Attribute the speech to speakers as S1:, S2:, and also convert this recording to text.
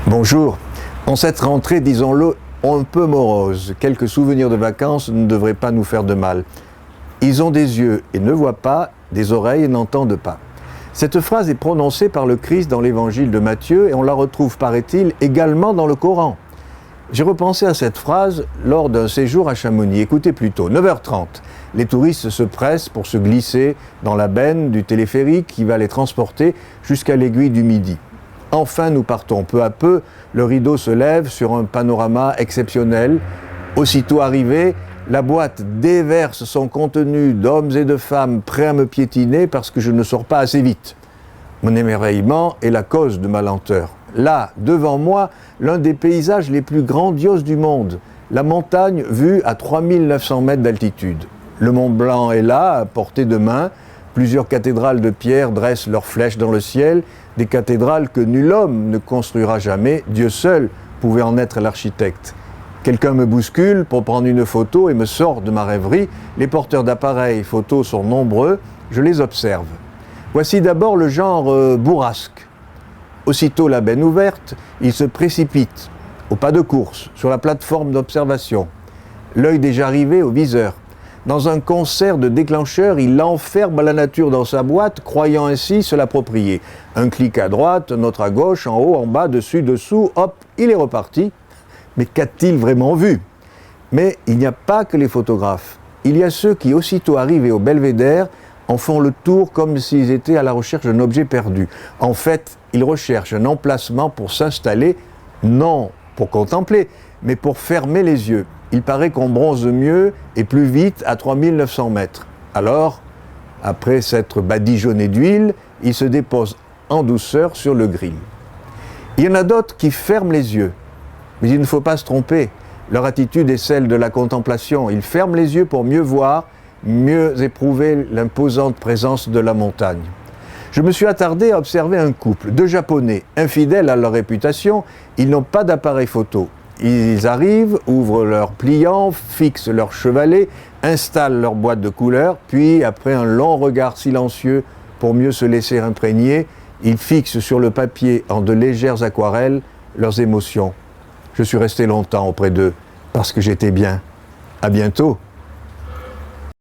S1: Bonjour. En cette rentrée, disons-le, un peu morose, quelques souvenirs de vacances ne devraient pas nous faire de mal. Ils ont des yeux et ne voient pas, des oreilles et n'entendent pas. Cette phrase est prononcée par le Christ dans l'évangile de Matthieu et on la retrouve, paraît-il, également dans le Coran. J'ai repensé à cette phrase lors d'un séjour à Chamonix. Écoutez plutôt, 9h30. Les touristes se pressent pour se glisser dans la benne du téléphérique qui va les transporter jusqu'à l'aiguille du Midi. Enfin, nous partons peu à peu, le rideau se lève sur un panorama exceptionnel. Aussitôt arrivé, la boîte déverse son contenu d'hommes et de femmes prêts à me piétiner parce que je ne sors pas assez vite. Mon émerveillement est la cause de ma lenteur. Là, devant moi, l'un des paysages les plus grandioses du monde, la montagne vue à 3900 mètres d'altitude. Le Mont Blanc est là, à portée de main. Plusieurs cathédrales de pierre dressent leurs flèches dans le ciel, des cathédrales que nul homme ne construira jamais, Dieu seul pouvait en être l'architecte. Quelqu'un me bouscule pour prendre une photo et me sort de ma rêverie. Les porteurs d'appareils photos sont nombreux, je les observe. Voici d'abord le genre bourrasque. Aussitôt la benne ouverte, il se précipite, au pas de course, sur la plateforme d'observation. L'œil déjà arrivé au viseur. Dans un concert de déclencheurs, il enferme la nature dans sa boîte, croyant ainsi se l'approprier. Un clic à droite, un autre à gauche, en haut, en bas, dessus, dessous, hop, il est reparti. Mais qu'a-t-il vraiment vu? Mais il n'y a pas que les photographes. Il y a ceux qui, aussitôt arrivés au belvédère, en font le tour comme s'ils étaient à la recherche d'un objet perdu. En fait, ils recherchent un emplacement pour s'installer, non pour contempler, mais pour fermer les yeux. Il paraît qu'on bronze mieux et plus vite à 3900 mètres. Alors, après s'être badigeonné d'huile, ils se déposent en douceur sur le grill. Il y en a d'autres qui ferment les yeux. Mais il ne faut pas se tromper. Leur attitude est celle de la contemplation. Ils ferment les yeux pour mieux voir, mieux éprouver l'imposante présence de la montagne. Je me suis attardé à observer un couple, deux Japonais, infidèles à leur réputation. Ils n'ont pas d'appareil photo. Ils arrivent, ouvrent leurs pliants, fixent leur chevalet, installent leur boîte de couleurs, puis, après un long regard silencieux pour mieux se laisser imprégner, ils fixent sur le papier en de légères aquarelles leurs émotions. Je suis resté longtemps auprès d'eux parce que j'étais bien. À bientôt.